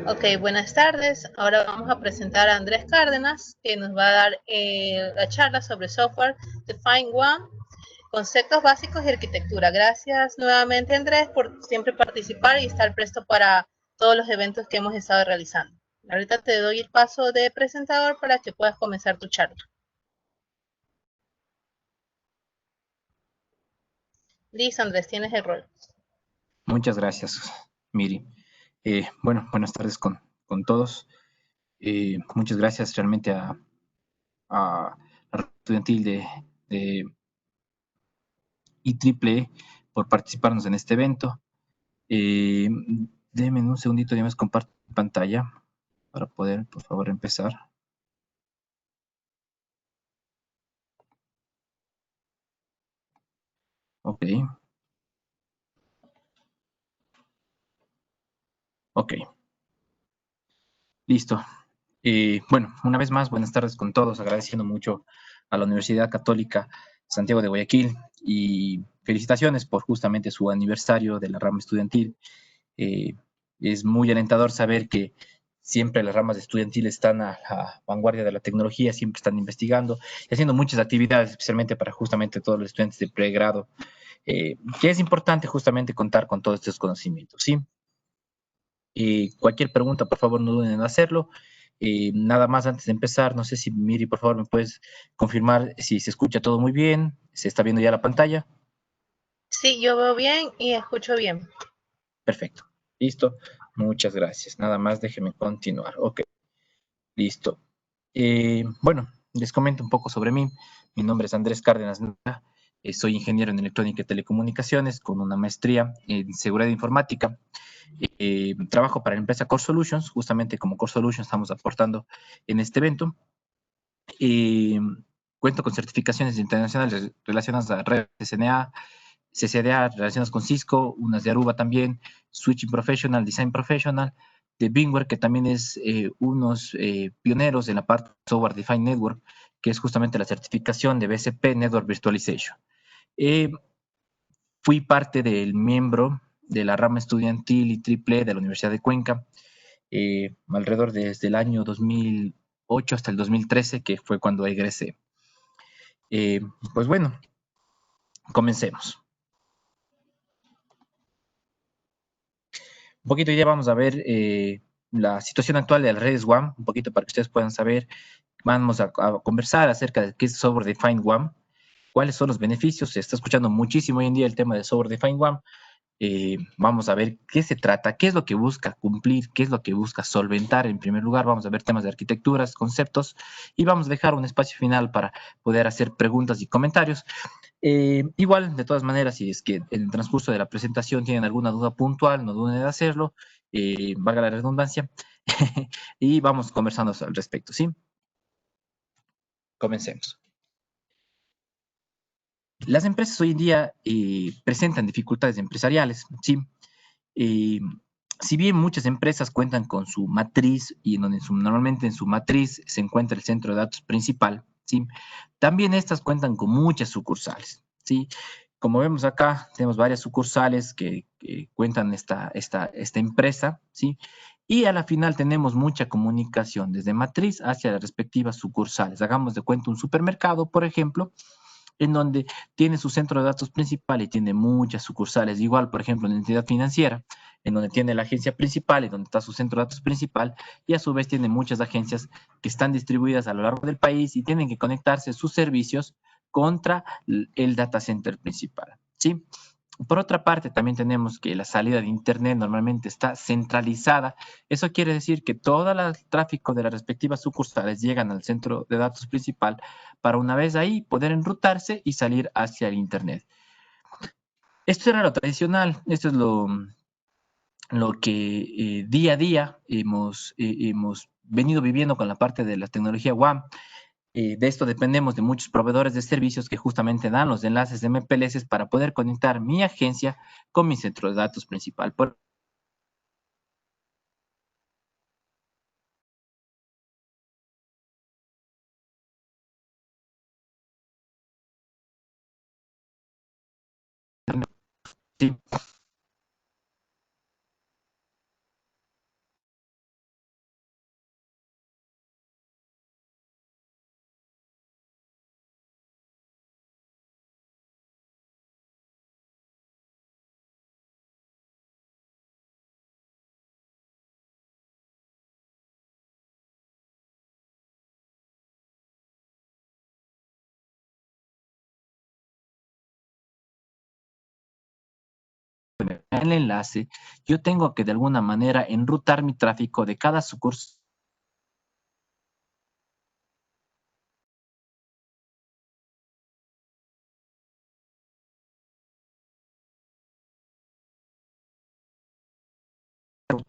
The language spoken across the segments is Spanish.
Ok, buenas tardes. Ahora vamos a presentar a Andrés Cárdenas, que nos va a dar la charla sobre software Define One, conceptos básicos y arquitectura. Gracias nuevamente, Andrés, por siempre participar y estar presto para todos los eventos que hemos estado realizando. Ahorita te doy el paso de presentador para que puedas comenzar tu charla. Listo, Andrés, tienes el rol. Muchas gracias, Miri. Bueno, buenas tardes con todos. Muchas gracias realmente a la red estudiantil de IEEE por participarnos en este evento. Eh, Denme un segundito, ya me comparto pantalla para poder, por favor, empezar. Ok, ok, listo. Bueno, una vez más, buenas tardes con todos, agradeciendo mucho a la Universidad Católica Santiago de Guayaquil y felicitaciones por justamente su aniversario de la rama estudiantil. Eh, es muy alentador saber que siempre las ramas estudiantiles están a la vanguardia de la tecnología, siempre están investigando y haciendo muchas actividades, especialmente para justamente todos los estudiantes de pregrado, que es importante justamente contar con todos estos conocimientos, ¿sí? Cualquier pregunta, por favor, no duden en hacerlo. Nada más antes de empezar, no sé si Miri, por favor, me puedes confirmar si se escucha todo muy bien, se está viendo ya la pantalla. Sí, yo veo bien y escucho bien. Perfecto. Listo. Muchas gracias. Nada más déjeme continuar. Ok, listo. Bueno, les comento un poco sobre mí. Mi nombre es Andrés Cárdenas Nava. Soy ingeniero en electrónica y telecomunicaciones con una maestría en seguridad informática. Trabajo para la empresa Core Solutions. Justamente como Core Solutions estamos aportando en este evento. Eh, Cuento con certificaciones internacionales relacionadas a redes CCNA, CCDA relacionadas con Cisco, unas de Aruba también, Switching Professional, Design Professional, de VMware, que también es unos pioneros en la parte de Software Defined Network, que es justamente la certificación de BSP Network Virtualization. Eh, Fui parte del miembro de la rama estudiantil y triple de la Universidad de Cuenca, alrededor desde el año 2008 hasta el 2013, que fue cuando egresé. Eh, pues bueno, comencemos. Un poquito ya vamos a ver la situación actual de las redes WAN, un poquito para que ustedes puedan saber. Vamos a conversar acerca de qué es Software Defined WAN, cuáles son los beneficios. Se está escuchando muchísimo hoy en día el tema de Software Defined WAN. Vamos a ver qué se trata, qué es lo que busca cumplir, qué es lo que busca solventar en primer lugar. Vamos a ver temas de arquitecturas, conceptos y vamos a dejar un espacio final para poder hacer preguntas y comentarios. Igual, de todas maneras, si es que en el transcurso de la presentación tienen alguna duda puntual, no duden en hacerlo, valga la redundancia, y vamos conversando al respecto, ¿sí? Comencemos. Las empresas hoy en día presentan dificultades empresariales, ¿sí? Eh, si bien muchas empresas cuentan con su matriz y normalmente en su matriz se encuentra el centro de datos principal, ¿sí? También estas cuentan con muchas sucursales, ¿sí? Como vemos acá, tenemos varias sucursales que cuentan esta empresa, ¿sí? Y a la final tenemos mucha comunicación desde matriz hacia las respectivas sucursales. Hagamos de cuenta un supermercado, por ejemplo, en donde tiene su centro de datos principal y tiene muchas sucursales. Igual, por ejemplo, en la entidad financiera, en donde tiene la agencia principal y donde está su centro de datos principal, y a su vez tiene muchas agencias que están distribuidas a lo largo del país y tienen que conectarse sus servicios contra el data center principal, ¿sí? Por otra parte, también tenemos que la salida de Internet normalmente está centralizada. Eso quiere decir que todo el tráfico de las respectivas sucursales llegan al centro de datos principal para una vez ahí poder enrutarse y salir hacia el Internet. Esto era lo tradicional, esto es lo que día a día hemos venido viviendo con la parte de la tecnología WAN. De esto dependemos de muchos proveedores de servicios que justamente dan los enlaces de MPLS para poder conectar mi agencia con mi centro de datos principal. Por sí, el enlace, yo tengo que de alguna manera enrutar mi tráfico de cada sucursal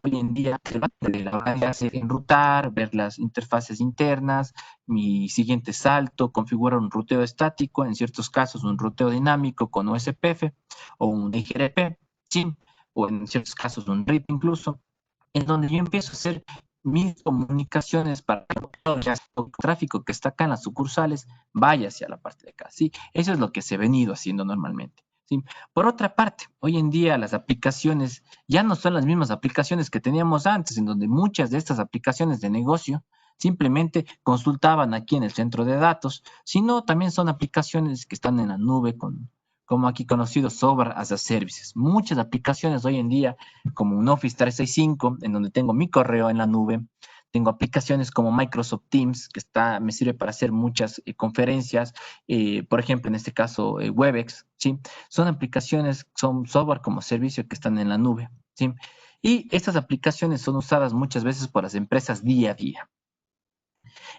hoy en día de la base enrutar, ver las interfaces internas, mi siguiente salto, configurar un ruteo estático, en ciertos casos un ruteo dinámico con OSPF o un IGRP, ¿sí? O en ciertos casos un RIP incluso, en donde yo empiezo a hacer mis comunicaciones para que todo el tráfico que está acá en las sucursales vaya hacia la parte de acá, ¿sí? Eso es lo que se ha venido haciendo normalmente, ¿sí? Por otra parte, hoy en día las aplicaciones ya no son las mismas aplicaciones que teníamos antes, en donde muchas de estas aplicaciones de negocio simplemente consultaban aquí en el centro de datos, sino también son aplicaciones que están en la nube como aquí conocido Software as a Services. Muchas aplicaciones hoy en día, como un Office 365, en donde tengo mi correo en la nube, tengo aplicaciones como Microsoft Teams, que me sirve para hacer muchas conferencias, por ejemplo, en este caso Webex, ¿sí? Son aplicaciones, son software como servicio que están en la nube, ¿sí? Y estas aplicaciones son usadas muchas veces por las empresas día a día.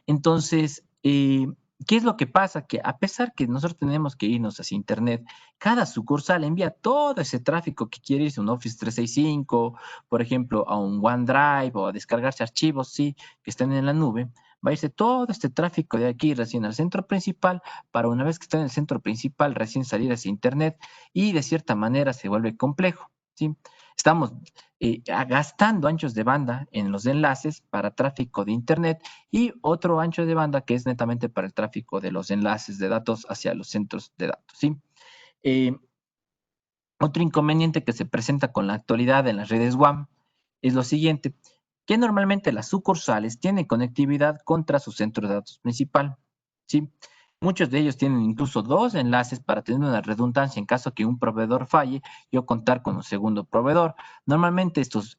Entonces, ¿qué es lo que pasa? Que a pesar que nosotros tenemos que irnos hacia Internet, cada sucursal envía todo ese tráfico que quiere irse a un Office 365, por ejemplo, a un OneDrive o a descargarse archivos, sí, que estén en la nube. Va a irse todo este tráfico de aquí recién al centro principal para una vez que está en el centro principal recién salir hacia Internet y de cierta manera se vuelve complejo, ¿sí? Estamos gastando anchos de banda en los enlaces para tráfico de Internet y otro ancho de banda que es netamente para el tráfico de los enlaces de datos hacia los centros de datos, ¿sí? Eh, Otro inconveniente que se presenta con la actualidad en las redes WAN es lo siguiente, que normalmente las sucursales tienen conectividad contra su centro de datos principal, ¿sí? Muchos de ellos tienen incluso dos enlaces para tener una redundancia en caso que un proveedor falle, yo contar con un segundo proveedor. Normalmente estos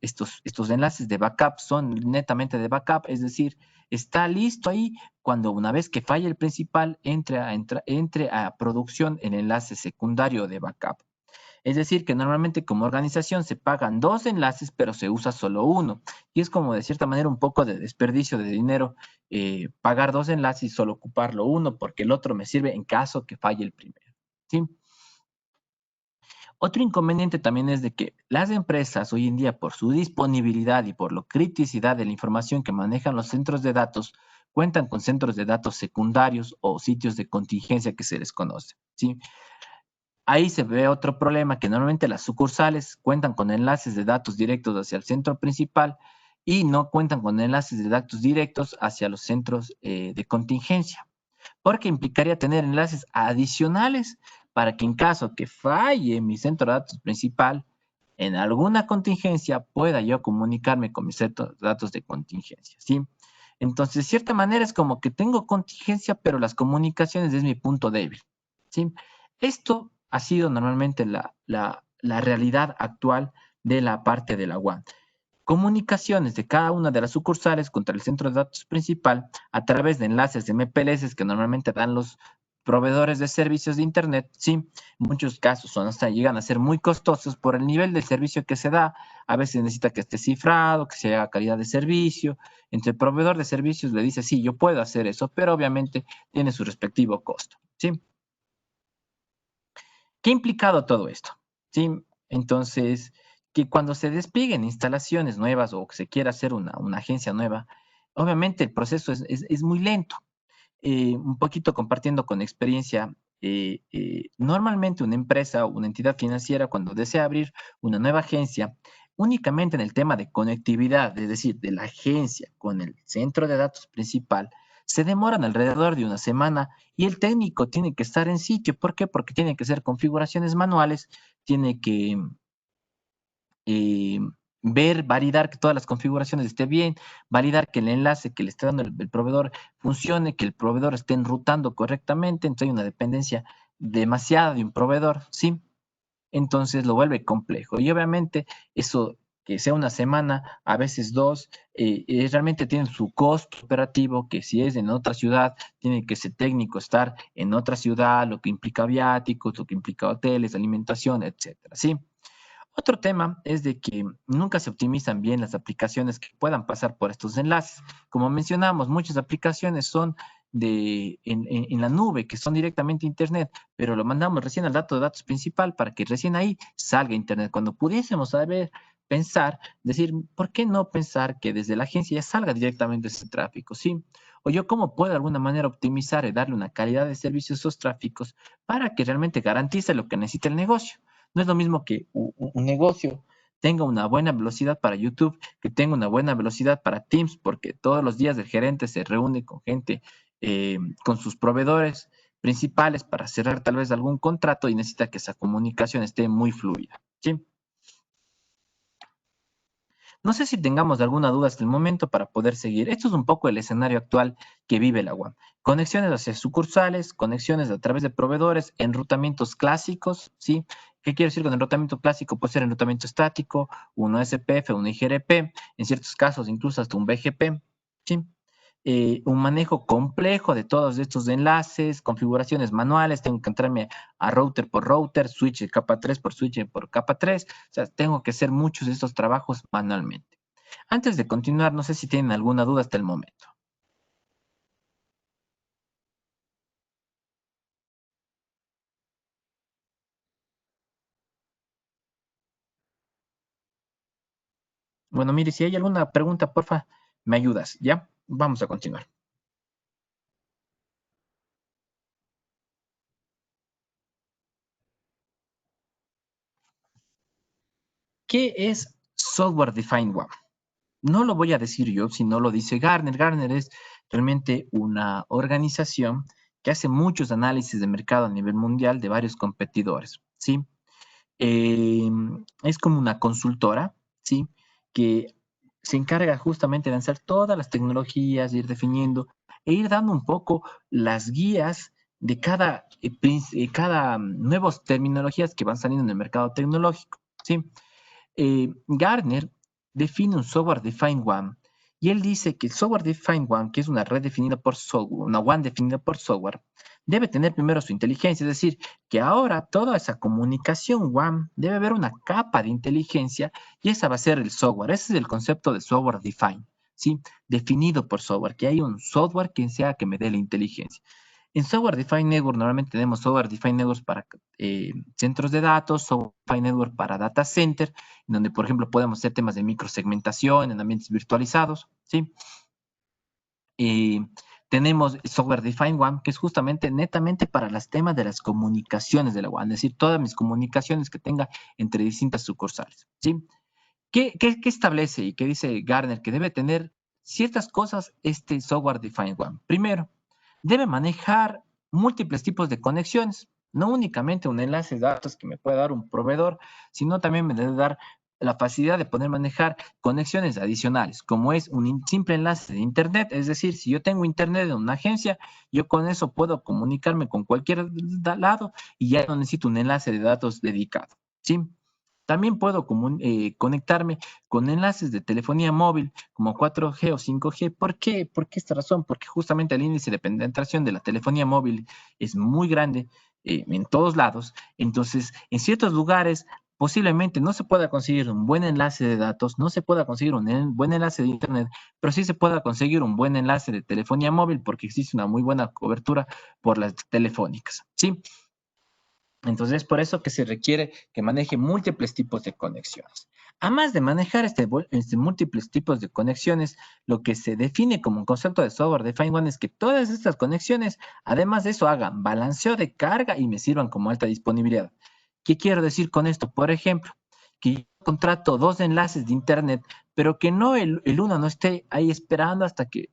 enlaces de backup son netamente de backup, es decir, está listo ahí cuando una vez que falle el principal entre a producción el enlace secundario de backup. Es decir, que normalmente como organización se pagan dos enlaces, pero se usa solo uno. Y es como de cierta manera un poco de desperdicio de dinero pagar dos enlaces y solo ocuparlo uno, porque el otro me sirve en caso que falle el primero. ¿Sí? Otro inconveniente también es de que las empresas hoy en día, por su disponibilidad y por la criticidad de la información que manejan los centros de datos, cuentan con centros de datos secundarios o sitios de contingencia que se les conoce. ¿Sí? Ahí se ve otro problema, que normalmente las sucursales cuentan con enlaces de datos directos hacia el centro principal y no cuentan con enlaces de datos directos hacia los centros de contingencia, porque implicaría tener enlaces adicionales para que en caso que falle mi centro de datos principal, en alguna contingencia pueda yo comunicarme con mis centros de datos de contingencia, ¿sí? Entonces, de cierta manera es como que tengo contingencia, pero las comunicaciones es mi punto débil, ¿sí? Esto ha sido normalmente la realidad actual de la parte de la WAN. Comunicaciones de cada una de las sucursales contra el centro de datos principal a través de enlaces de MPLS que normalmente dan los proveedores de servicios de Internet, sí, en muchos casos llegan a ser muy costosos por el nivel del servicio que se da. A veces necesita que esté cifrado, que sea calidad de servicio. Entre el proveedor de servicios le dice, sí, yo puedo hacer eso, pero obviamente tiene su respectivo costo, ¿sí? ¿Qué ha implicado todo esto? ¿Sí? Entonces, que cuando se desplieguen instalaciones nuevas o que se quiera hacer una agencia nueva, obviamente el proceso es muy lento. Un poquito compartiendo con experiencia, normalmente una empresa o una entidad financiera cuando desea abrir una nueva agencia, únicamente en el tema de conectividad, es decir, de la agencia con el centro de datos principal, se demoran alrededor de una semana y el técnico tiene que estar en sitio. ¿Por qué? Porque tiene que hacer configuraciones manuales, tiene que eh, ver, validar que todas las configuraciones estén bien, validar que el enlace que le está dando el proveedor funcione, que el proveedor esté enrutando correctamente. Entonces hay una dependencia demasiada de un proveedor, ¿sí? Entonces lo vuelve complejo. Y obviamente eso, que sea una semana, a veces dos, realmente tiene su costo operativo, que si es en otra ciudad, tiene que ese técnico estar en otra ciudad, lo que implica viáticos, lo que implica hoteles, alimentación, etcétera, ¿sí? Otro tema es de que nunca se optimizan bien las aplicaciones que puedan pasar por estos enlaces. Como mencionamos, muchas aplicaciones son en la nube, que son directamente a Internet, pero lo mandamos recién al dato de datos principal para que recién ahí salga Internet. Cuando pudiésemos saber pensar, decir, ¿por qué no pensar que desde la agencia ya salga directamente ese tráfico? ¿Sí? O yo cómo puedo de alguna manera optimizar y darle una calidad de servicio a esos tráficos para que realmente garantice lo que necesita el negocio. No es lo mismo que un negocio tenga una buena velocidad para YouTube, que tenga una buena velocidad para Teams, porque todos los días el gerente se reúne con gente, con sus proveedores principales para cerrar tal vez algún contrato y necesita que esa comunicación esté muy fluida. ¿Sí? No sé si tengamos alguna duda hasta el momento para poder seguir. Esto es un poco el escenario actual que vive la UAM. Conexiones hacia sucursales, conexiones a través de proveedores, enrutamientos clásicos, ¿sí? ¿Qué quiero decir con enrutamiento clásico? Puede ser enrutamiento estático, un OSPF, un IGRP, en ciertos casos incluso hasta un BGP, ¿sí? Un manejo complejo de todos estos enlaces, configuraciones manuales, tengo que entrarme a router por router, switch de capa 3 por switch por capa 3, o sea, tengo que hacer muchos de estos trabajos manualmente. Antes de continuar, no sé si tienen alguna duda hasta el momento. Bueno, mire, si hay alguna pregunta, porfa, me ayudas, ¿ya? Vamos a continuar. ¿Qué es Software Defined WAF? No lo voy a decir yo, sino lo dice Gartner. Gartner es realmente una organización que hace muchos análisis de mercado a nivel mundial de varios competidores, ¿sí? Es como una consultora, ¿sí? Que se encarga justamente de lanzar todas las tecnologías, ir definiendo e ir dando un poco las guías de cada nuevas terminologías que van saliendo en el mercado tecnológico, ¿sí? Gartner define un software defined WAN y él dice que el software defined WAN, que es una red definida por software, una WAN definida por software, debe tener primero su inteligencia, es decir, que ahora toda esa comunicación WAN debe haber una capa de inteligencia y esa va a ser el software. Ese es el concepto de software defined, ¿sí? Definido por software, que hay un software que sea que me dé la inteligencia. En Software Defined Network normalmente tenemos Software Defined Networks para centros de datos, Software Defined Network para data center, en donde, por ejemplo, podemos hacer temas de microsegmentación en ambientes virtualizados, ¿sí? Tenemos Software Defined WAN, que es justamente netamente para los temas de las comunicaciones de la WAN, es decir, todas mis comunicaciones que tenga entre distintas sucursales, ¿sí? ¿Qué establece y qué dice Gartner? Que debe tener ciertas cosas este Software Defined WAN. Primero, debe manejar múltiples tipos de conexiones, no únicamente un enlace de datos que me puede dar un proveedor, sino también me debe dar la facilidad de poder manejar conexiones adicionales, como es un simple enlace de Internet, es decir, si yo tengo Internet en una agencia, yo con eso puedo comunicarme con cualquier lado y ya no necesito un enlace de datos dedicado, ¿sí? También puedo conectarme con enlaces de telefonía móvil como 4G o 5G. ¿Por qué? ¿Por qué esta razón? Porque justamente el índice de penetración de la telefonía móvil es muy grande en todos lados. Entonces, en ciertos lugares posiblemente no se pueda conseguir un buen enlace de datos, no se pueda conseguir un buen enlace de Internet, pero sí se pueda conseguir un buen enlace de telefonía móvil porque existe una muy buena cobertura por las telefónicas. ¿Sí? Entonces, es por eso que se requiere que maneje múltiples tipos de conexiones. Además de manejar múltiples tipos de conexiones, lo que se define como un concepto de software defined one es que todas estas conexiones, además de eso, hagan balanceo de carga y me sirvan como alta disponibilidad. ¿Qué quiero decir con esto? Por ejemplo, que yo contrato dos enlaces de Internet, pero que no el uno no esté ahí esperando hasta que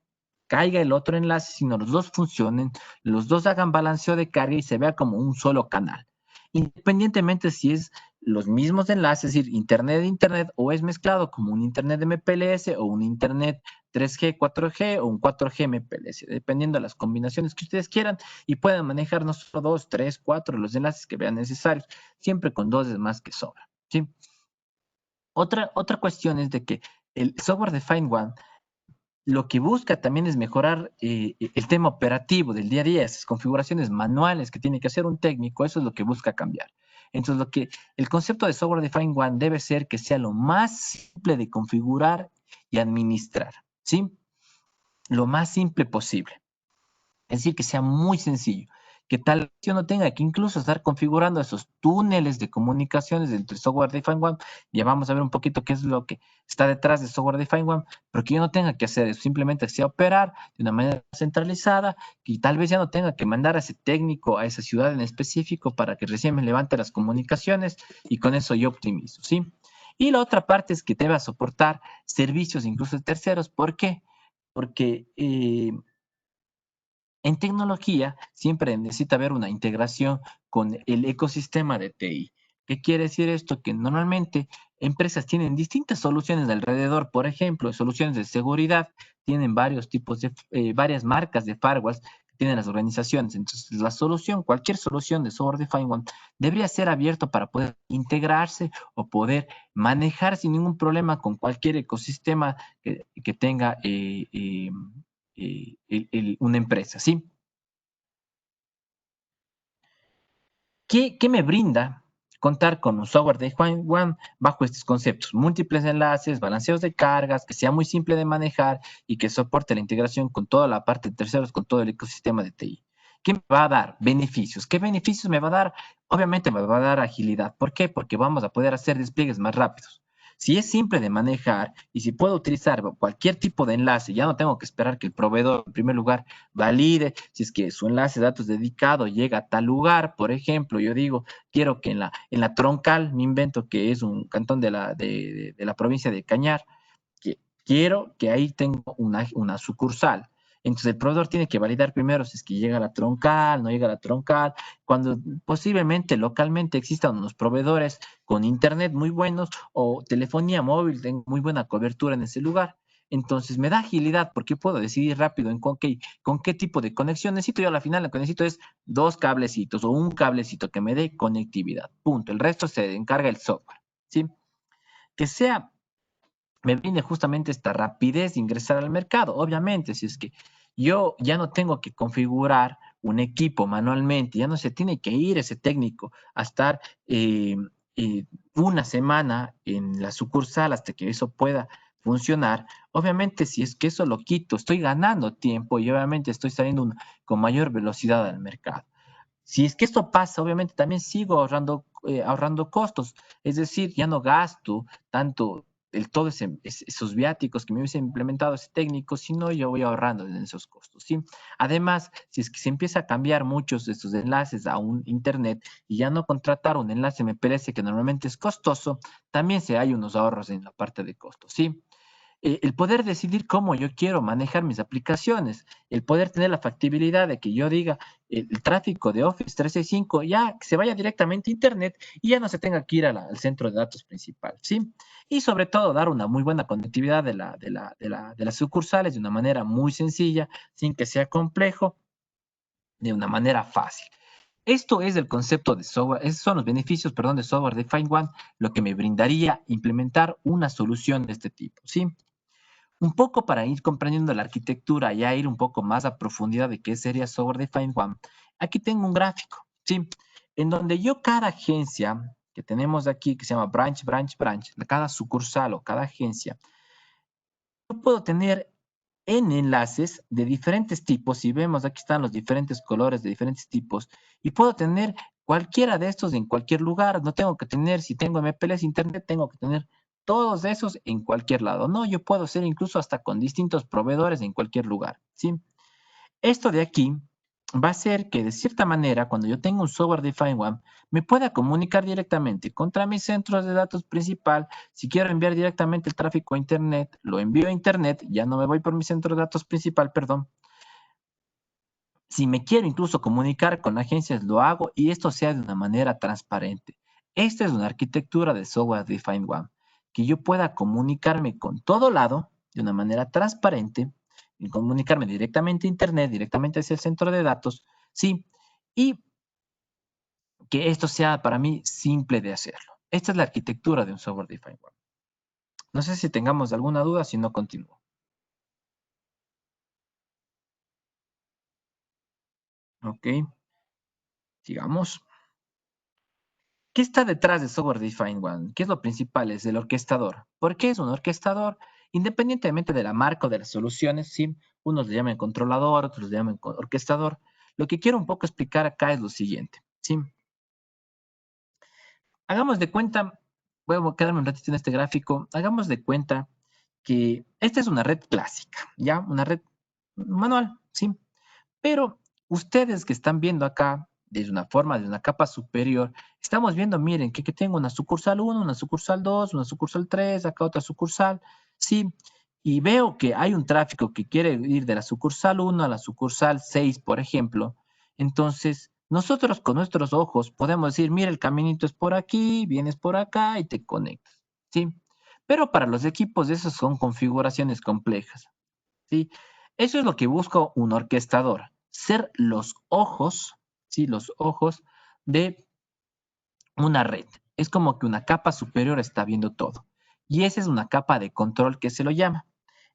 caiga el otro enlace, sino los dos funcionen, los dos hagan balanceo de carga y se vea como un solo canal independientemente si es los mismos enlaces, es decir, Internet de Internet, o es mezclado como un Internet de MPLS o un Internet 3G, 4G o un 4G MPLS, dependiendo de las combinaciones que ustedes quieran y puedan manejar no solo 2, 3, 4 los enlaces que vean necesarios, siempre con dos es más que sobra. ¿Sí? Otra cuestión es de que el software defined one lo que busca también es mejorar el tema operativo del día a día, esas configuraciones manuales que tiene que hacer un técnico, eso es lo que busca cambiar. Entonces, el concepto de Software Defined WAN debe ser que sea lo más simple de configurar y administrar, ¿sí? Lo más simple posible. Es decir, que sea muy sencillo, que tal vez yo no tenga que incluso estar configurando esos túneles de comunicaciones entre Software Defined WAN. Ya vamos a ver un poquito qué es lo que está detrás de Software Defined WAN, pero que yo no tenga que hacer eso, simplemente que sea operar de una manera centralizada y tal vez ya no tenga que mandar a ese técnico a esa ciudad en específico para que recién me levante las comunicaciones y con eso yo optimizo, ¿sí? Y la otra parte es que deba soportar servicios incluso de terceros. ¿Por qué? Porque en tecnología siempre necesita haber una integración con el ecosistema de TI. ¿Qué quiere decir esto? Que normalmente empresas tienen distintas soluciones alrededor, por ejemplo, soluciones de seguridad, tienen varios tipos de, varias marcas de firewalls que tienen las organizaciones. Entonces, la solución, cualquier solución de software defined one debería ser abierto para poder integrarse o poder manejar sin ningún problema con cualquier ecosistema que tenga una empresa, ¿sí? ¿Qué me brinda contar con un software de Juan One bajo estos conceptos? Múltiples enlaces, balanceos de cargas, que sea muy simple de manejar y que soporte la integración con toda la parte de terceros, con todo el ecosistema de TI. ¿Qué me va a dar? Beneficios. ¿Qué beneficios me va a dar? Obviamente me va a dar agilidad. ¿Por qué? Porque vamos a poder hacer despliegues más rápidos. Si es simple de manejar y si puedo utilizar cualquier tipo de enlace, ya no tengo que esperar que el proveedor, en primer lugar, valide si es que su enlace de datos dedicado llega a tal lugar. Por ejemplo, yo digo, quiero que en la Troncal, me invento que es un cantón de la provincia de Cañar, que quiero que ahí tenga una sucursal. Entonces el proveedor tiene que validar primero si es que llega a la troncal, no llega a la troncal, cuando posiblemente localmente existan unos proveedores con internet muy buenos o telefonía móvil, tengo muy buena cobertura en ese lugar. Entonces me da agilidad porque puedo decidir rápido en con qué tipo de conexión necesito. Yo a la final lo que necesito es dos cablecitos o un cablecito que me dé conectividad. Punto. El resto se encarga el software. ¿Sí? Que sea me brinde justamente esta rapidez de ingresar al mercado. Obviamente, si es que yo ya no tengo que configurar un equipo manualmente, ya no se tiene que ir ese técnico a estar eh, una semana en la sucursal hasta que eso pueda funcionar. Obviamente, si es que eso lo quito, estoy ganando tiempo y obviamente estoy saliendo con mayor velocidad al mercado. Si es que esto pasa, obviamente también sigo ahorrando costos, es decir, ya no gasto tanto todos esos viáticos que me hubiese implementado ese técnico, sino yo voy ahorrando en esos costos, ¿sí? Además, si es que se empieza a cambiar muchos de estos enlaces a un internet y ya no contratar un enlace me parece que normalmente es costoso, también se hay unos ahorros en la parte de costos, ¿sí? El poder decidir cómo yo quiero manejar mis aplicaciones, el poder tener la factibilidad de que yo diga el tráfico de Office 365 ya que se vaya directamente a Internet y ya no se tenga que ir al centro de datos principal, ¿sí? Y sobre todo dar una muy buena conectividad de las sucursales de una manera muy sencilla, sin que sea complejo, de una manera fácil. Esto es el concepto de software, esos son los beneficios, perdón, de software defined one, lo que me brindaría implementar una solución de este tipo, ¿sí? Un poco para ir comprendiendo la arquitectura, ya ir un poco más a profundidad de qué sería Software Defined One. Aquí tengo un gráfico, ¿sí? En donde yo cada agencia que tenemos aquí, que se llama branch, cada sucursal o cada agencia, yo puedo tener en enlaces de diferentes tipos. Si vemos, aquí están los diferentes colores de diferentes tipos. Y puedo tener cualquiera de estos en cualquier lugar. No tengo que tener, si tengo MPLS Internet, tengo que tener todos esos en cualquier lado. No, yo puedo ser incluso hasta con distintos proveedores en cualquier lugar. ¿Sí? Esto de aquí va a ser que de cierta manera, cuando yo tengo un software defined one, me pueda comunicar directamente contra mis centros de datos principal. Si quiero enviar directamente el tráfico a Internet, lo envío a Internet, ya no me voy por mi centro de datos principal, perdón. Si me quiero incluso comunicar con agencias, lo hago y esto sea de una manera transparente. Esta es una arquitectura de software defined one, que yo pueda comunicarme con todo lado de una manera transparente y comunicarme directamente a Internet, directamente hacia el centro de datos, sí, y que esto sea para mí simple de hacerlo. Esta es la arquitectura de un software defined one. No sé si tengamos alguna duda, si no continúo. Ok, sigamos. ¿Qué está detrás de Software Defined One? ¿Qué es lo principal? Es el orquestador. ¿Por qué es un orquestador? Independientemente de la marca o de las soluciones, ¿sí? Unos le llaman controlador, otros le llaman orquestador. Lo que quiero un poco explicar acá es lo siguiente, ¿sí? Hagamos de cuenta, voy a quedarme un ratito en este gráfico, hagamos de cuenta que esta es una red clásica, ¿ya? Una red manual, ¿sí? Pero ustedes que están viendo acá, desde una forma, de una capa superior, estamos viendo, miren, que tengo una sucursal 1, una sucursal 2, una sucursal 3, acá otra sucursal, ¿sí? Y veo que hay un tráfico que quiere ir de la sucursal 1 a la sucursal 6, por ejemplo. Entonces, nosotros con nuestros ojos podemos decir, mira, el caminito es por aquí, vienes por acá y te conectas, ¿sí? Pero para los equipos, esas son configuraciones complejas, ¿sí? Eso es lo que busca un orquestador, ser los ojos, ¿sí? Los ojos de una red. Es como que una capa superior está viendo todo. Y esa es una capa de control que se lo llama.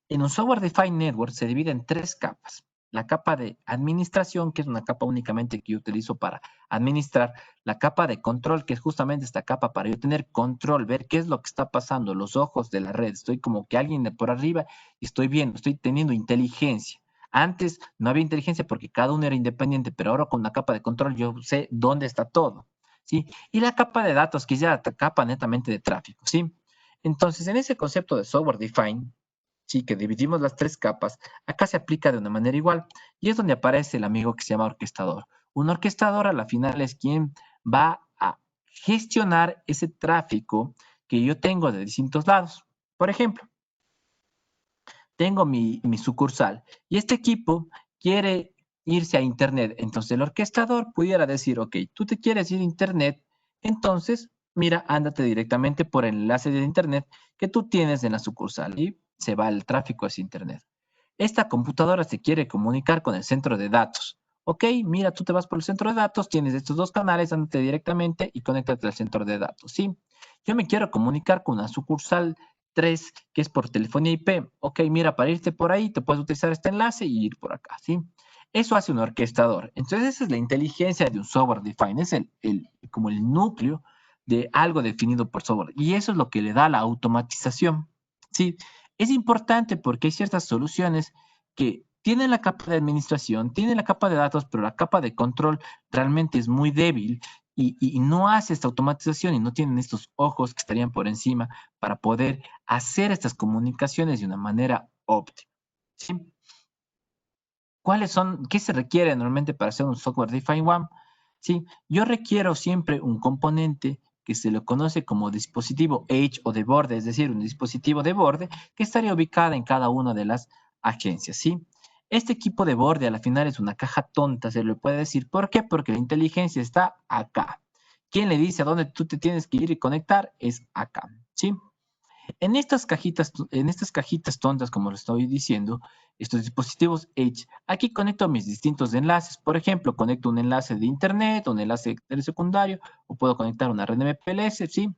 En un Software Defined Network se divide en tres capas. La capa de administración, que es una capa únicamente que yo utilizo para administrar. La capa de control, que es justamente esta capa para yo tener control, ver qué es lo que está pasando, los ojos de la red. Estoy como que alguien de por arriba y estoy viendo, estoy teniendo inteligencia. Antes no había inteligencia porque cada uno era independiente, pero ahora con la capa de control yo sé dónde está todo, ¿sí? Y la capa de datos, que es ya la capa netamente de tráfico, ¿sí? Entonces, en ese concepto de software defined, sí, que dividimos las tres capas, acá se aplica de una manera igual y es donde aparece el amigo que se llama orquestador. Un orquestador a la final es quien va a gestionar ese tráfico que yo tengo de distintos lados. Por ejemplo, tengo mi sucursal y este equipo quiere irse a Internet. Entonces el orquestador pudiera decir, ok, tú te quieres ir a Internet, entonces mira, ándate directamente por el enlace de Internet que tú tienes en la sucursal y se va el tráfico hacia Internet. Esta computadora se quiere comunicar con el centro de datos. Ok, mira, tú te vas por el centro de datos, tienes estos dos canales, ándate directamente y conéctate al centro de datos. Sí, yo me quiero comunicar con una sucursal 3, que es por telefonía IP. Ok, mira, para irte por ahí, te puedes utilizar este enlace y ir por acá, ¿sí? Eso hace un orquestador. Entonces, esa es la inteligencia de un software defined, es como el núcleo de algo definido por software. Y eso es lo que le da la automatización, ¿sí? Es importante porque hay ciertas soluciones que tienen la capa de administración, tienen la capa de datos, pero la capa de control realmente es muy débil y no hace esta automatización y no tienen estos ojos que estarían por encima para poder hacer estas comunicaciones de una manera óptima, ¿sí? ¿Cuáles son, qué se requiere normalmente para hacer un software defined one? Sí, yo requiero siempre un componente que se lo conoce como dispositivo edge o de borde, es decir, un dispositivo de borde que estaría ubicado en cada una de las agencias, ¿sí? Este equipo de borde a la final es una caja tonta, se le puede decir. ¿Por qué? Porque la inteligencia está acá. ¿Quién le dice a dónde tú te tienes que ir y conectar? Es acá, ¿sí? En estas cajitas tontas, como lo estoy diciendo, estos dispositivos Edge, aquí conecto mis distintos enlaces. Por ejemplo, conecto un enlace de internet, un enlace secundario, o puedo conectar una red MPLS, ¿sí?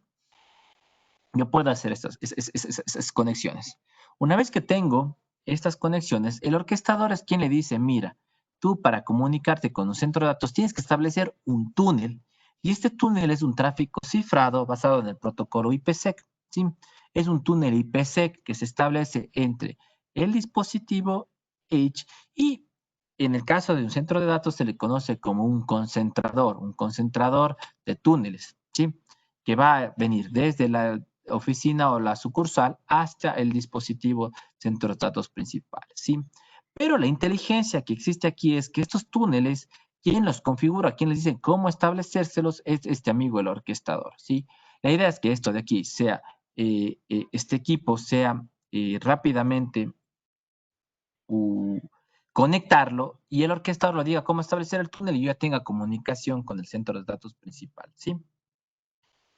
Yo puedo hacer esas conexiones. Una vez que tengo estas conexiones, el orquestador es quien le dice, mira, tú para comunicarte con un centro de datos tienes que establecer un túnel y este túnel es un tráfico cifrado basado en el protocolo IPsec, ¿sí? Es un túnel IPsec que se establece entre el dispositivo Edge y en el caso de un centro de datos se le conoce como un concentrador de túneles, ¿sí? Que va a venir desde la oficina o la sucursal hasta el dispositivo centro de datos principales, ¿sí? Pero la inteligencia que existe aquí es que estos túneles, ¿quién los configura? ¿Quién les dice cómo establecérselos? Es este amigo, el orquestador, ¿sí? La idea es que esto de aquí sea, este equipo sea rápidamente uh, conectarlo y el orquestador lo diga cómo establecer el túnel y yo ya tenga comunicación con el centro de datos principal, ¿sí?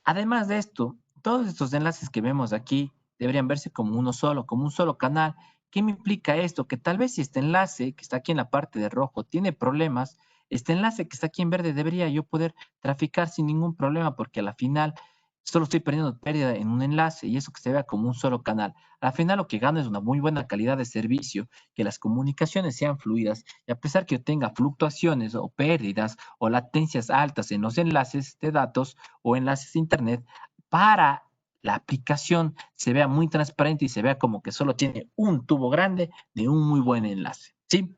Además de esto, todos estos enlaces que vemos aquí deberían verse como uno solo, como un solo canal. ¿Qué me implica esto? Que tal vez si este enlace que está aquí en la parte de rojo tiene problemas, este enlace que está aquí en verde debería yo poder traficar sin ningún problema porque a la final solo estoy perdiendo pérdida en un enlace y eso que se vea como un solo canal. Al final lo que gano es una muy buena calidad de servicio, que las comunicaciones sean fluidas y a pesar que yo tenga fluctuaciones o pérdidas o latencias altas en los enlaces de datos o enlaces de internet, para la aplicación se vea muy transparente y se vea como que solo tiene un tubo grande de un muy buen enlace. ¿Sí?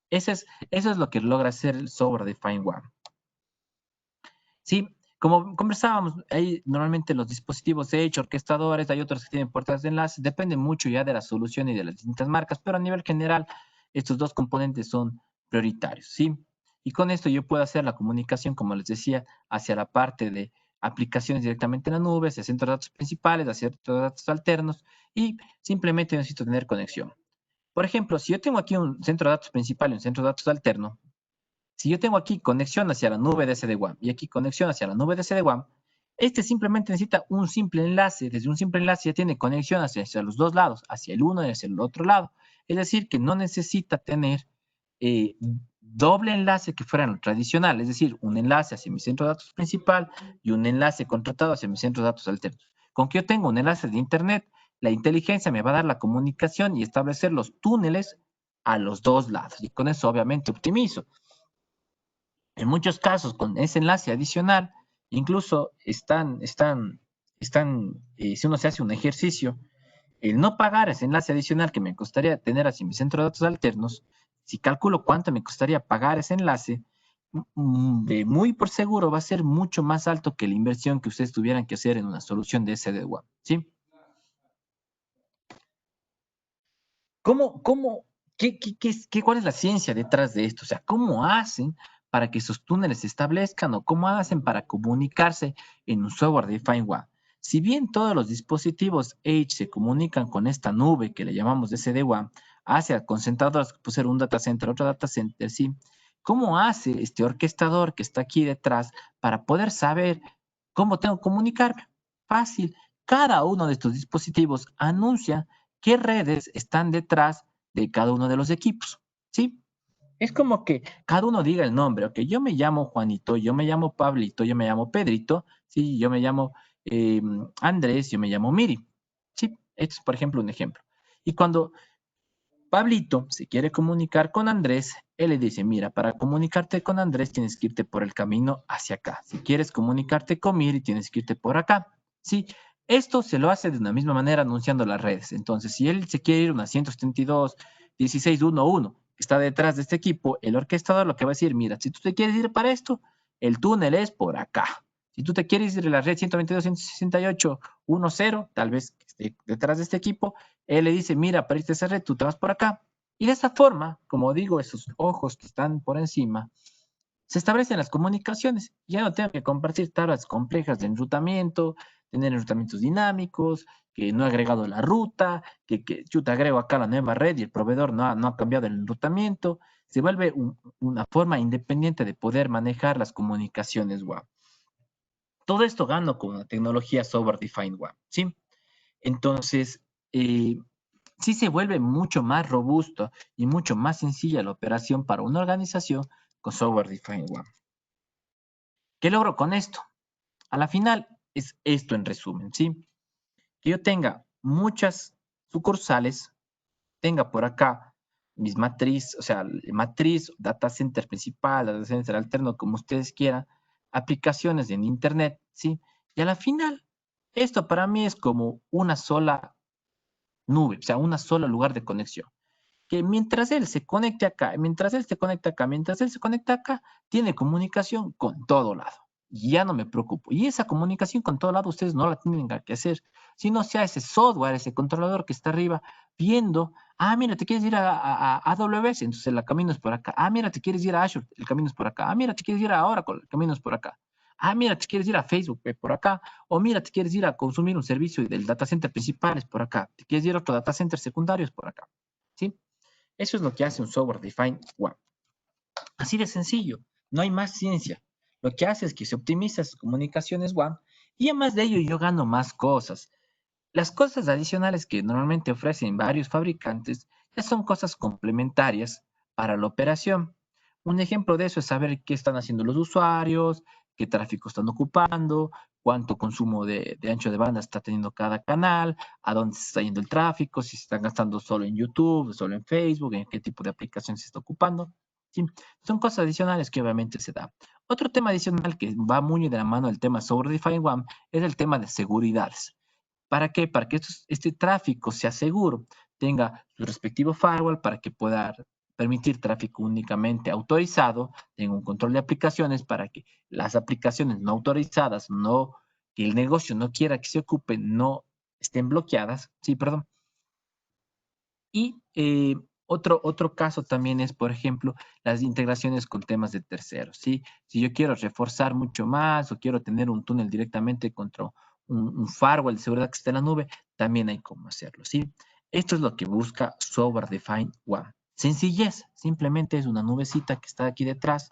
Eso es lo que logra hacer el software Define One. Sí, como conversábamos, hay normalmente los dispositivos Edge, orquestadores, hay otros que tienen puertas de enlace, depende mucho ya de la solución y de las distintas marcas, pero a nivel general, estos dos componentes son prioritarios, ¿sí? Y con esto yo puedo hacer la comunicación, como les decía, hacia la parte de aplicaciones directamente en la nube, hacia centros de datos principales, hacia centros de datos alternos, y simplemente necesito tener conexión. Por ejemplo, si yo tengo aquí un centro de datos principal y un centro de datos alterno, si yo tengo aquí conexión hacia la nube de SD-WAN y aquí conexión hacia la nube de SD-WAN, este simplemente necesita un simple enlace. Desde un simple enlace ya tiene conexión hacia los dos lados, hacia el uno y hacia el otro lado. Es decir, que no necesita tener eh, doble enlace que fuera lo tradicional, es decir, un enlace hacia mi centro de datos principal y un enlace contratado hacia mi centro de datos alternos. Con que yo tengo un enlace de Internet, la inteligencia me va a dar la comunicación y establecer los túneles a los dos lados. Y con eso obviamente optimizo. En muchos casos, con ese enlace adicional, incluso si uno se hace un ejercicio, el no pagar ese enlace adicional que me costaría tener hacia mi centro de datos alternos, si calculo cuánto me costaría pagar ese enlace, de muy por seguro va a ser mucho más alto que la inversión que ustedes tuvieran que hacer en una solución de SD-WAN, ¿sí? ¿Cómo, cuál es la ciencia detrás de esto? O sea, ¿cómo hacen para que esos túneles se establezcan o cómo hacen para comunicarse en un software defined WAN? Si bien todos los dispositivos Edge se comunican con esta nube que le llamamos SD-WAN hacia concentradores, que puede ser un data center, otro data center, ¿sí? ¿Cómo hace este orquestador que está aquí detrás para poder saber cómo tengo que comunicarme? Fácil. Cada uno de estos dispositivos anuncia qué redes están detrás de cada uno de los equipos, ¿sí? Es como que cada uno diga el nombre, ok, yo me llamo Juanito, yo me llamo Pablito, yo me llamo Pedrito, sí, yo me llamo Andrés, yo me llamo Miri, sí, esto es por ejemplo un ejemplo. Y cuando Pablito se quiere comunicar con Andrés, él le dice, mira, para comunicarte con Andrés tienes que irte por el camino hacia acá. Si quieres comunicarte con Miri, tienes que irte por acá. Sí, esto se lo hace de una misma manera anunciando las redes. Entonces, si él se quiere ir a una 172.16.1.1, que está detrás de este equipo, el orquestador lo que va a decir, mira, si tú te quieres ir para esto, el túnel es por acá. Si tú te quieres ir a la red 122.168.1.0, tal vez esté detrás de este equipo, él le dice, mira, para irte a esa red, tú te vas por acá. Y de esa forma, como digo, esos ojos que están por encima, se establecen las comunicaciones. Ya no tengo que compartir tablas complejas de enrutamiento, tener enrutamientos dinámicos, que no he agregado la ruta, que yo te agrego acá la nueva red y el proveedor no ha cambiado el enrutamiento. Se vuelve una forma independiente de poder manejar las comunicaciones WAN. Todo esto gano con la tecnología Software Defined WAN, ¿sí? Entonces, sí se vuelve mucho más robusto y mucho más sencilla la operación para una organización con Software Defined WAN. ¿Qué logro con esto? A la final es esto en resumen, ¿sí? Que yo tenga muchas sucursales, tenga por acá mis matriz, o sea, matriz, data center principal, data center alterno, como ustedes quieran, aplicaciones en internet, ¿sí? Y a la final, esto para mí es como una sola nube, o sea, un solo lugar de conexión. Que mientras él se conecte acá, mientras él se conecta acá, mientras él se conecta acá, tiene comunicación con todo lado. Y ya no me preocupo. Y esa comunicación con todo lado ustedes no la tienen que hacer, sino sea ese software, ese controlador que está arriba, viendo, mira, te quieres ir a AWS, entonces el camino es por acá. Mira, te quieres ir a Azure, el camino es por acá. Mira, te quieres ir a Oracle, el camino es por acá. Mira, te quieres ir a Facebook, por acá. O mira, te quieres ir a consumir un servicio del data center principal, es por acá. Te quieres ir a otro data center secundario, es por acá. ¿Sí? Eso es lo que hace un software defined WAN. Así de sencillo, no hay más ciencia. Lo que hace es que se optimiza sus comunicaciones WAN y además de ello yo gano más cosas. Las cosas adicionales que normalmente ofrecen varios fabricantes ya son cosas complementarias para la operación. Un ejemplo de eso es saber qué están haciendo los usuarios, qué tráfico están ocupando, cuánto consumo de ancho de banda está teniendo cada canal, a dónde se está yendo el tráfico, si se está gastando solo en YouTube, solo en Facebook, en qué tipo de aplicación se está ocupando. ¿Sí? Son cosas adicionales que obviamente se da. Otro tema adicional que va muy de la mano del tema sobre Define One es el tema de seguridades. ¿Para qué? Para que este tráfico sea seguro, tenga su respectivo firewall para que pueda permitir tráfico únicamente autorizado, tenga un control de aplicaciones para que las aplicaciones no autorizadas, no, que el negocio no quiera que se ocupen, no estén bloqueadas. Sí, perdón. Y otro caso también es, por ejemplo, las integraciones con temas de terceros, ¿sí? Si yo quiero reforzar mucho más o quiero tener un túnel directamente contra un firewall de seguridad que está en la nube, también hay cómo hacerlo, ¿sí? Esto es lo que busca Software Defined One. Sencillez, simplemente es una nubecita que está aquí detrás.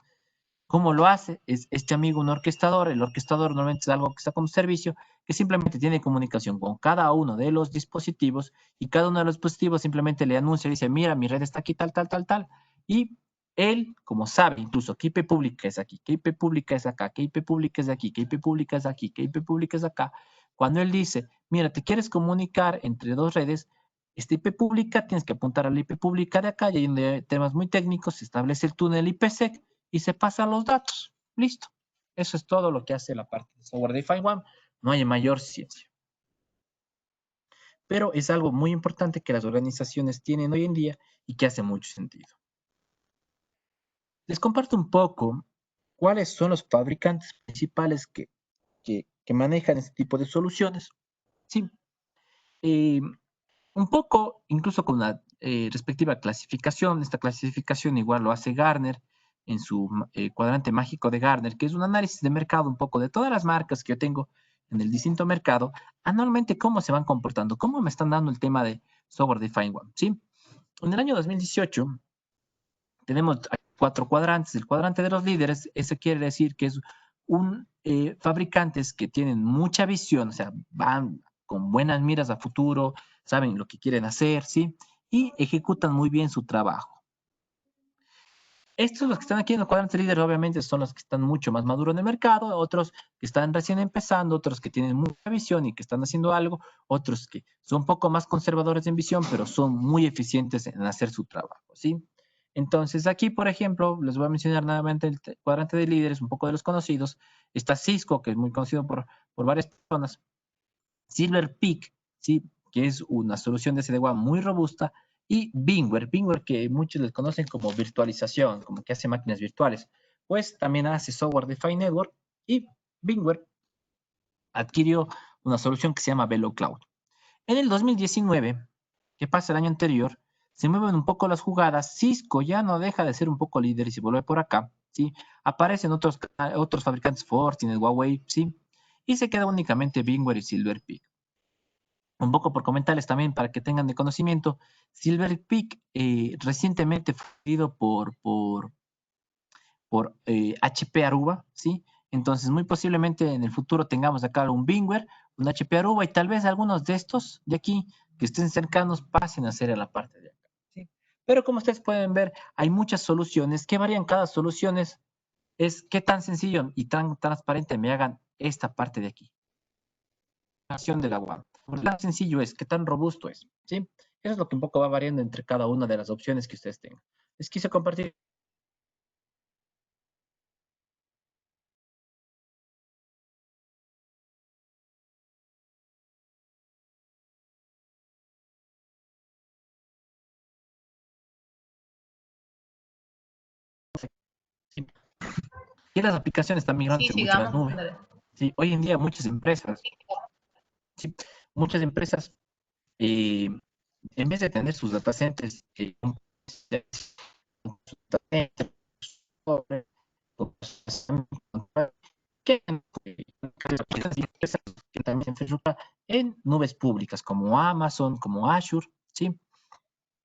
¿Cómo lo hace? Es este amigo un orquestador. El orquestador normalmente es algo que está como servicio, que simplemente tiene comunicación con cada uno de los dispositivos y cada uno de los dispositivos simplemente le anuncia y dice, mira, mi red está aquí, tal, tal, tal, tal. Y él, como sabe, incluso qué IP pública es aquí, qué IP pública es acá, qué IP pública es aquí, qué IP pública es aquí, qué IP pública es acá. Cuando él dice, mira, te quieres comunicar entre dos redes, esta IP pública, tienes que apuntar a la IP pública de acá y hay temas muy técnicos, se establece el túnel IPsec y se pasan los datos. Listo. Eso es todo lo que hace la parte de Software Defined One. No hay mayor ciencia. Pero es algo muy importante que las organizaciones tienen hoy en día y que hace mucho sentido. Les comparto un poco cuáles son los fabricantes principales que manejan este tipo de soluciones. Sí. Un poco, incluso con la respectiva clasificación, esta clasificación igual lo hace Gartner en su cuadrante mágico de Gartner, que es un análisis de mercado un poco de todas las marcas que yo tengo en el distinto mercado, anualmente cómo se van comportando, cómo me están dando el tema de Software Defined One, ¿sí? En el año 2018 tenemos 4 cuadrantes. El cuadrante de los líderes, eso quiere decir que es un fabricantes que tienen mucha visión, o sea, van con buenas miras a futuro, saben lo que quieren hacer, ¿sí? Y ejecutan muy bien su trabajo. Estos, los que están aquí en el cuadrante líder, obviamente son los que están mucho más maduros en el mercado, otros que están recién empezando, otros que tienen mucha visión y que están haciendo algo, otros que son un poco más conservadores en visión, pero son muy eficientes en hacer su trabajo, ¿sí? Entonces, aquí, por ejemplo, les voy a mencionar nuevamente el cuadrante de líderes, un poco de los conocidos. Está Cisco, que es muy conocido por varias personas. Silver Peak, ¿sí? Que es una solución de SD-WAN muy robusta, y VMware, que muchos les conocen como virtualización, como que hace máquinas virtuales, pues también hace Software Defined Network, y VMware adquirió una solución que se llama VeloCloud. En el 2019, que pasa el año anterior, se mueven un poco las jugadas, Cisco ya no deja de ser un poco líder y se vuelve por acá, ¿sí? Aparecen otros fabricantes, Fortinet, Huawei, ¿sí? Y se queda únicamente VMware y Silver Peak. Un poco por comentarles también para que tengan de conocimiento, Silver Peak recientemente fue adquirido por HP Aruba, ¿sí? Entonces, muy posiblemente en el futuro tengamos acá un VMware, un HP Aruba y tal vez algunos de estos de aquí que estén cercanos pasen a ser a la parte de acá, ¿sí? Pero como ustedes pueden ver, hay muchas soluciones que varían. Cada solución es qué tan sencillo y tan transparente me hagan esta parte de aquí. Del agua. Por tan sencillo es, qué tan robusto es, ¿sí? Eso es lo que un poco va variando entre cada una de las opciones que ustedes tengan. Les quise compartir. ¿Sí? Y las aplicaciones están Sí, migrando mucho a las sigamos, nubes. Andrés. ¿Sí? Hoy en día muchas empresas, ¿sí? Muchas empresas, eh, en vez de tener sus data centers, que también se usa en nubes públicas como Amazon, como Azure, ¿sí?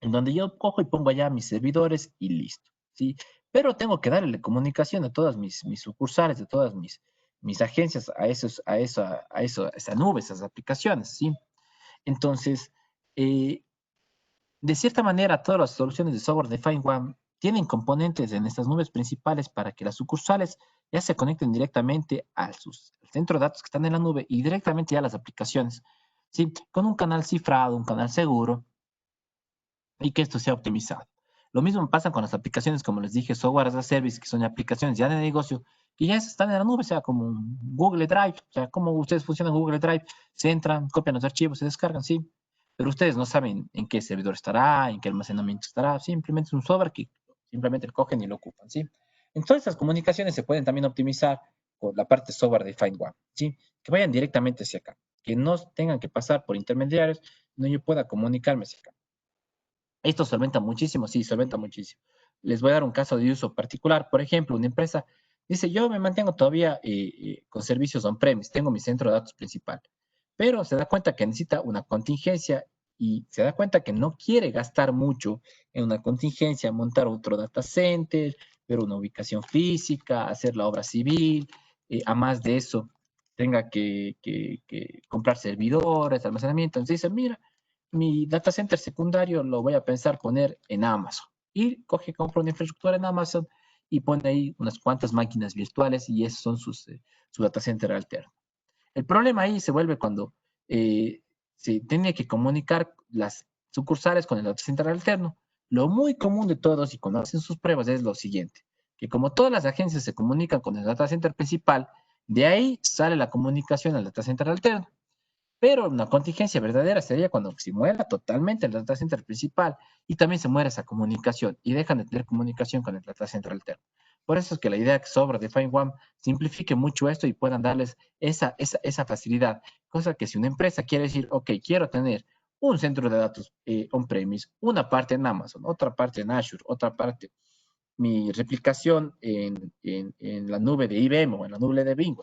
En donde yo cojo y pongo allá mis servidores y listo, ¿sí? Pero tengo que darle comunicación a todas mis sucursales, de todas mis agencias, a esa nube, esas aplicaciones, ¿sí? Entonces, de cierta manera, todas las soluciones de Software Defined One tienen componentes en estas nubes principales para que las sucursales ya se conecten directamente al centro de datos que están en la nube y directamente ya a las aplicaciones, ¿sí? Con un canal cifrado, un canal seguro y que esto sea optimizado. Lo mismo pasa con las aplicaciones, como les dije, software as a service, que son aplicaciones ya de negocio, que ya están en la nube, o sea, como un Google Drive, o sea, como ustedes funcionan en Google Drive, se entran, copian los archivos, se descargan, sí, pero ustedes no saben en qué servidor estará, en qué almacenamiento estará, simplemente es un software que simplemente lo cogen y lo ocupan, ¿sí? Entonces, las comunicaciones se pueden también optimizar con la parte software de Find One, ¿sí? Que vayan directamente hacia acá, que no tengan que pasar por intermediarios, no yo pueda comunicarme hacia acá. Esto solventa muchísimo, sí, solventa muchísimo. Les voy a dar un caso de uso particular. Por ejemplo, una empresa dice, yo me mantengo todavía con servicios on-premise, tengo mi centro de datos principal, pero se da cuenta que necesita una contingencia y se da cuenta que no quiere gastar mucho en una contingencia, montar otro data center, ver una ubicación física, hacer la obra civil, a más de eso, tenga que comprar servidores, almacenamiento. Entonces dice, mira, mi data center secundario lo voy a pensar poner en Amazon. Y coge, compra una infraestructura en Amazon y pone ahí unas cuantas máquinas virtuales y esos son su data center alterno. El problema ahí se vuelve cuando se tiene que comunicar las sucursales con el data center alterno. Lo muy común de todos y cuando hacen sus pruebas es lo siguiente, que como todas las agencias se comunican con el data center principal, de ahí sale la comunicación al data center alterno. Pero una contingencia verdadera sería cuando se muera totalmente el data center principal y también se muere esa comunicación y dejan de tener comunicación con el data center alterno. Por eso es que la idea que sobra de Find One simplifique mucho esto y puedan darles esa facilidad. Cosa que si una empresa quiere decir, ok, quiero tener un centro de datos on-premise, una parte en Amazon, otra parte en Azure, otra parte mi replicación en la nube de IBM o en la nube de Bing,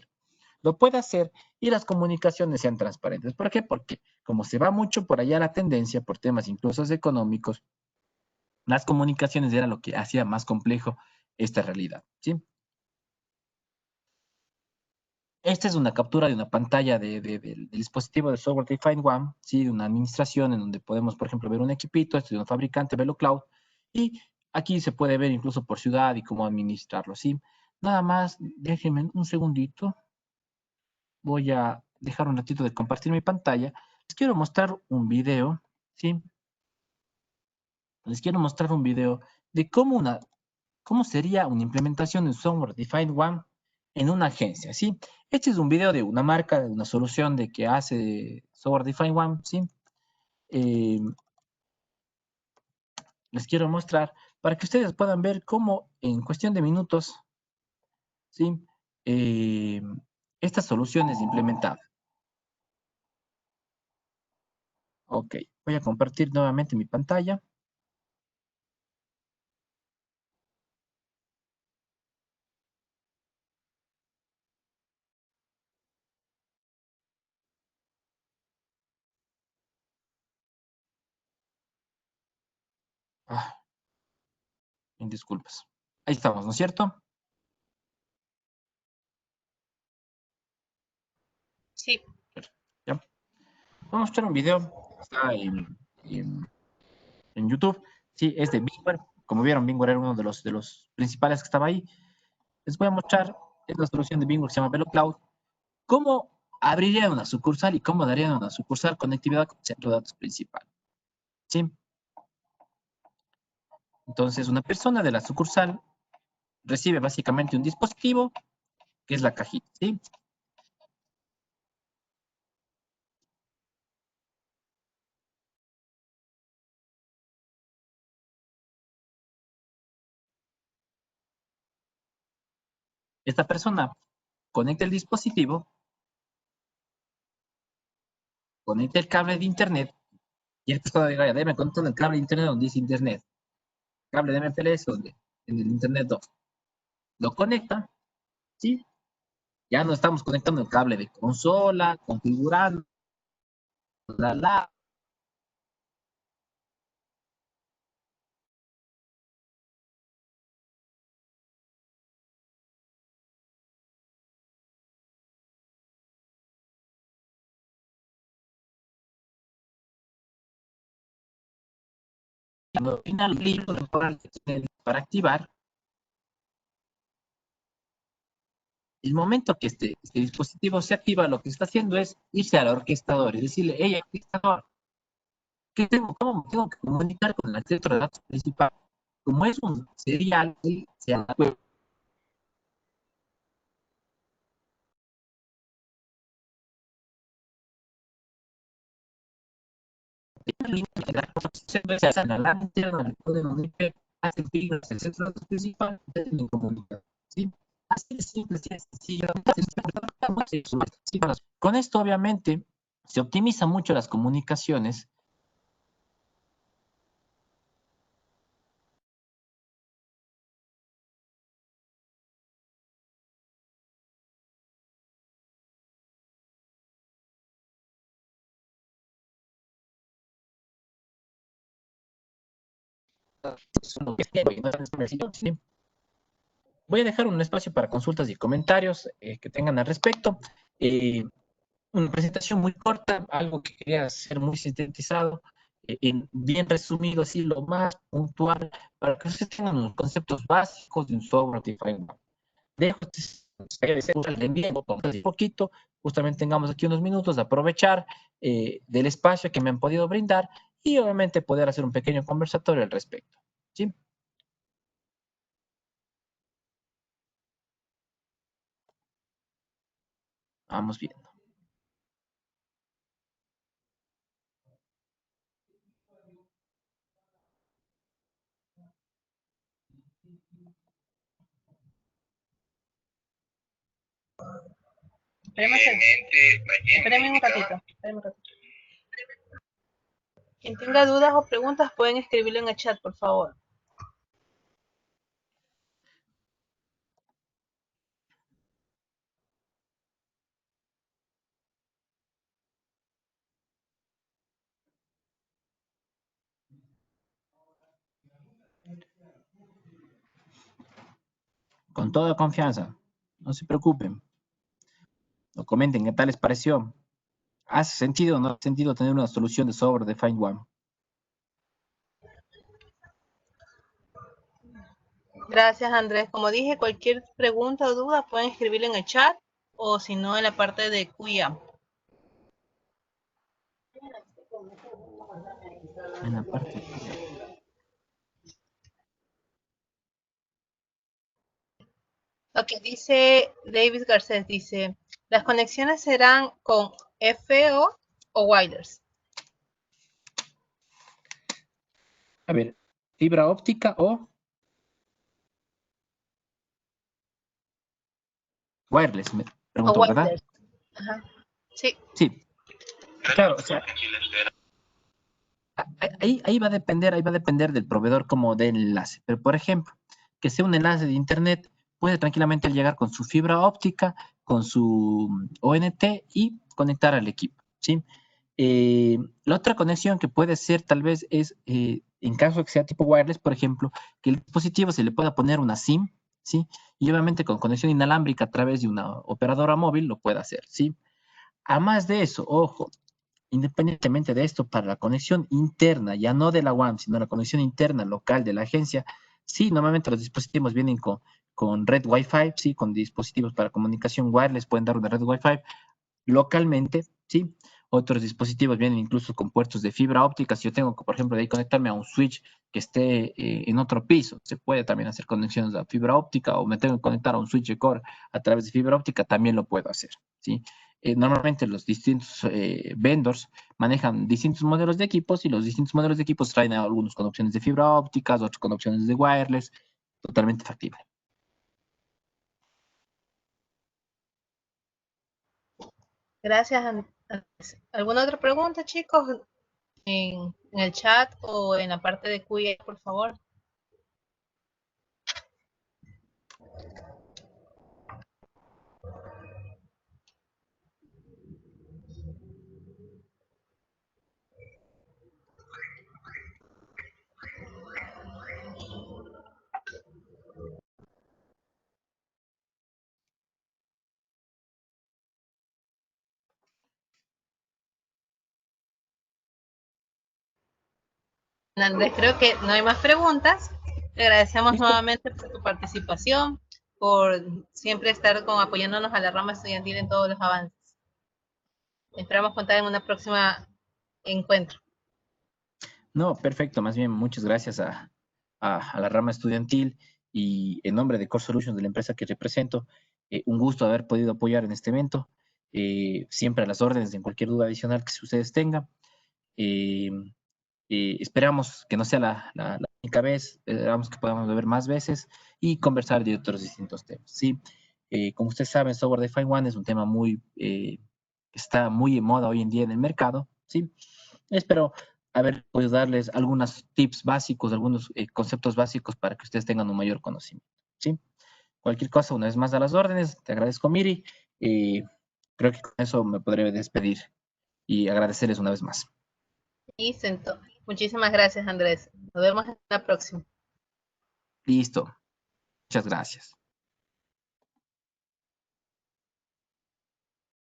lo puede hacer y las comunicaciones sean transparentes. ¿Por qué? Porque como se va mucho por allá la tendencia, por temas incluso económicos, las comunicaciones era lo que hacía más complejo esta realidad, ¿sí? Esta es una captura de una pantalla del dispositivo de software Defined One, ¿sí? De una administración en donde podemos, por ejemplo, ver un equipito, este de un fabricante, Velo Cloud, y aquí se puede ver incluso por ciudad y cómo administrarlo, ¿sí? Nada más, déjenme un segundito. Voy a dejar un ratito de compartir mi pantalla. Les quiero mostrar un video, ¿sí? Les quiero mostrar un video de cómo sería una implementación de Software Defined One en una agencia, ¿sí? Este es un video de una marca, de una solución de que hace Software Defined One, ¿sí? Eh, Les quiero mostrar para que ustedes puedan ver cómo en cuestión de minutos, ¿sí? Eh, esta solución es implementada. Ok, voy a compartir nuevamente mi pantalla. Ah, Mil disculpas. Ahí estamos, ¿no es cierto? Sí, ¿Ya? Vamos a mostrar un video. Está en, en YouTube. Sí, es de Bingware. Como vieron, Bingware era uno de los principales que estaba ahí. Les voy a mostrar, es la solución de Bingware que se llama Velo Cloud. ¿Cómo abrirían una sucursal y cómo darían a una sucursal conectividad con el centro de datos principal? ¿Sí? Entonces, una persona de la sucursal recibe básicamente un dispositivo que es la cajita. ¿Sí? Esta persona conecta el dispositivo, conecta el cable de internet y el persona diga, debe conectar el cable de internet donde dice internet, cable de MPLS donde en el internet 2. Lo conecta, ¿sí? Ya no estamos conectando el cable de consola, configurando, la, Cuando finaliza para activar, el momento que este dispositivo se activa, lo que está haciendo es irse al orquestador y decirle, hey, orquestador, ¿cómo me tengo que comunicar con el centro de datos principal? Como es un serial, se puede hacen clic en el centro de datos principal y tienen comunicar. ¿Sí? Así de simple, así de sencillo. Con esto, obviamente, se optimiza mucho las comunicaciones. ¿Sí? Voy a dejar un espacio para consultas y comentarios que tengan al respecto. Eh, una presentación muy corta, algo que quería ser muy sintetizado, bien resumido, así lo más puntual, para que ustedes tengan los conceptos básicos de un software defined. Dejo un poquito, justamente tengamos aquí unos minutos de aprovechar del espacio que me han podido brindar y obviamente poder hacer un pequeño conversatorio al respecto. ¿Sí? Vamos viendo. Espérame un ratito. Quien tenga dudas o preguntas pueden escribirlo en el chat, por favor. Con toda confianza. No se preocupen. O comenten qué tal les pareció. ¿Hace sentido o no hace sentido tener una solución de software de Find One? Gracias, Andrés. Como dije, cualquier pregunta o duda pueden escribirlo en el chat o si no en la parte de QIA. En la parte. Ok, dice David Garcés, dice, las conexiones serán con FO o wireless. A ver, fibra óptica o wireless, me O pregunto, ¿verdad? wireless. Ajá. Sí. Sí, claro, o sea, ahí va a depender del proveedor como del enlace. Pero, por ejemplo, que sea un enlace de internet, puede tranquilamente llegar con su fibra óptica, con su ONT y conectar al equipo, ¿sí? La otra conexión que puede ser tal vez es, en caso de que sea tipo wireless, por ejemplo, que el dispositivo se le pueda poner una SIM, ¿sí? Y obviamente con conexión inalámbrica a través de una operadora móvil lo puede hacer, ¿sí? A más de eso, ojo, independientemente de esto, para la conexión interna, ya no de la WAN, sino la conexión interna local de la agencia, sí, normalmente los dispositivos vienen con red Wi-Fi, sí, con dispositivos para comunicación wireless pueden dar una red Wi-Fi localmente, sí. Otros dispositivos vienen incluso con puertos de fibra óptica. Si yo tengo que, por ejemplo, de ahí conectarme a un switch que esté en otro piso, se puede también hacer conexiones a fibra óptica o me tengo que conectar a un switch de core a través de fibra óptica, también lo puedo hacer, ¿sí? Normalmente los distintos vendors manejan distintos modelos de equipos y los distintos modelos de equipos traen algunos con opciones de fibra óptica, otros con opciones de wireless, totalmente factible. Gracias, Andrés. ¿Alguna otra pregunta, chicos? En el chat o en la parte de QA, por favor. Andrés, creo que no hay más preguntas. Te agradecemos nuevamente por tu participación, por siempre estar apoyándonos a la rama estudiantil en todos los avances. Esperamos contar en una próxima encuentro. No, perfecto. Más bien, muchas gracias a la rama estudiantil y en nombre de Core Solutions, de la empresa que represento, un gusto haber podido apoyar en este evento. Siempre a las órdenes en cualquier duda adicional que ustedes tengan. Eh, esperamos que no sea la única vez, esperamos que podamos ver más veces y conversar de otros distintos temas. ¿Sí? Como ustedes saben, Software Defined One es un tema que está muy en moda hoy en día en el mercado. ¿Sí? Espero haber podido darles algunos tips básicos, algunos conceptos básicos para que ustedes tengan un mayor conocimiento. ¿Sí? Cualquier cosa, una vez más a las órdenes, te agradezco, Miri. Creo que con eso me podré despedir y agradecerles una vez más. Y muchísimas gracias, Andrés. Nos vemos en la próxima. Listo. Muchas gracias.